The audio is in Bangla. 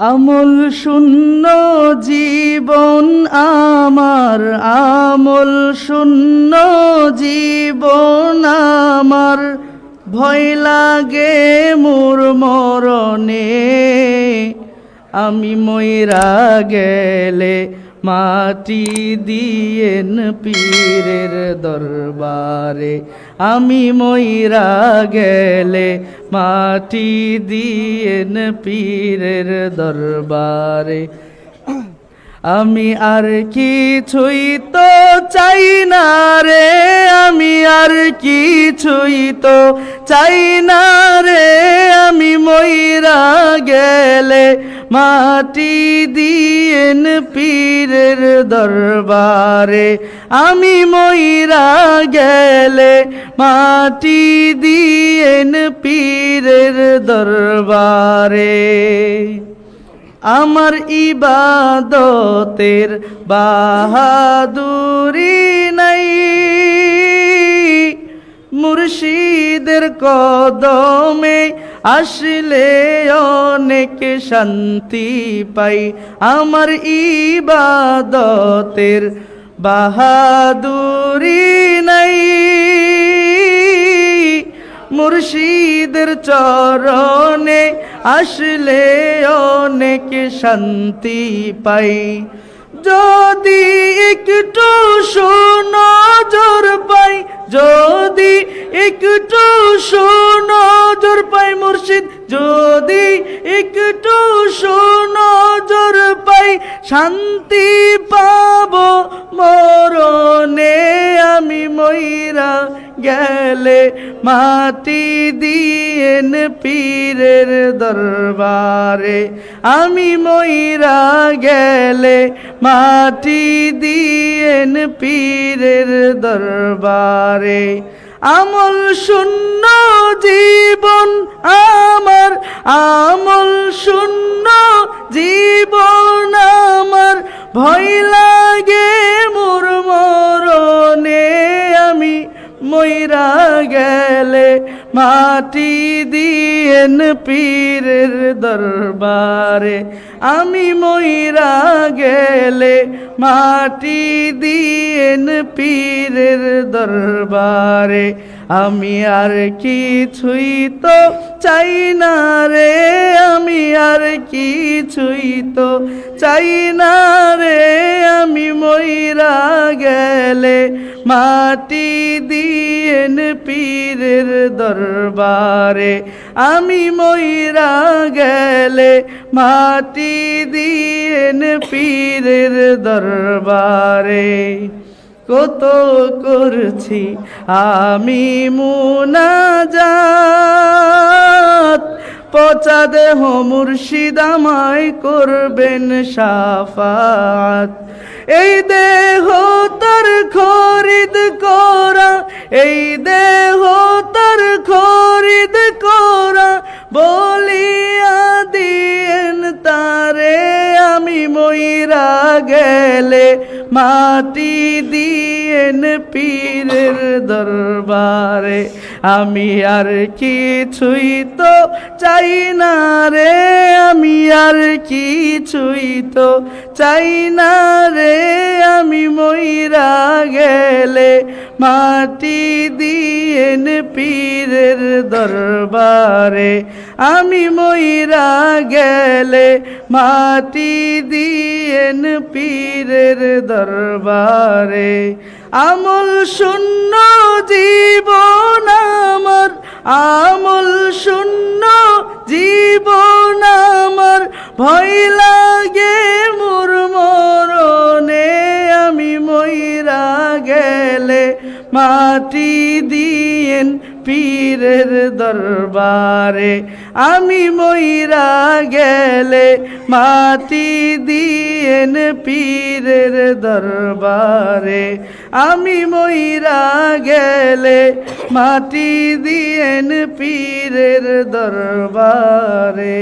আমল শূন্য জীবন আমার, আমল শূন্য জীবন আমার, ভয় লাগে মোর মরণে। আমি মইরা গেলে মাটি দিয়েন পীরের দরবারে, আমি মইরা গেলে মাটি দিয়েন পীরের দরবারে। আমি আর কিছুই তো চাই না রে, আমি আর কিছুই তো চাই না রে, আমি মইরা গেলে মাটি দিয়েন পীরের দরবারে, আমি মইরা গেলে মাটি দিয়েন পীরের দরবারে। আমার ইবাদতের বাহাদুরি নাই, মুর্শিদের কদমে আসলে অনেক শান্তি পাই। আমার ইবাদতের বাহাদুরি নাই, মুর্শিদের চরণে আসলে অনেক শান্তি পাই। যদি একটু সুনজর পাই, যদি একটু সুনজর পাই মুর্শিদ, যদি একটু সুনজর পাই, শান্তি পাবো মরণে। আমি মইরা গেলে মাটি দিয়েন পীরের দরবারে, আমি মইরা গেলে মাটি দিয়েন পীরের দরবারে। আমল শূন্য জীবন আমার, আমল শূন্য জীবন আমার, ভয় লাগে মোর মরণে। আমি মইরা গেলে মাটি দিয়েন পীরের দরবারে, আমি মইরা গেলে মাটি দিয়েন পীরের দরবারে। আমি আর কিছুই তো চাই না রে, আমি আর কিছুই তো চাই না রে, আমি মইরা গেলে মাটি দিয়েন পীরের দরবারে, আমি মইরা গেলে মাটি দিয়েন পীরের দরবারে। কত করছি আমি মুনাজাত, পচা দেহ মুর্শিদ আমায় করবেন শাফাত। এই দেহ তার খরিদ করা, এই দেহ তার খরিদ করা, বলিয়া দিয়েন তারে। আমি মইরা গেলে মাটি দিয়েন পীরের দরবারে, আমি আর কিছুই তো চাই না রে, আমি আর কিছুই তো চাই না রে, আমি মইরা গেলে মাটি দিয়েন পীরের দরবারে, আমি মইরা গেলে মাটি দিয়েন পীরের দরবারে। আমল শূন্য জীবন আমার, আমল শূন্য জীবন আমার, ভয় লাগে মোর মরণে। আমি মইরা গেলে মাটি দিয়েন পীরের দরবারে, আমি মইরা গেলে মাটি দিয়েন পীরের দরবারে, আমি মইরা গেলে মাটি দিয়েন পীরের দরবারে।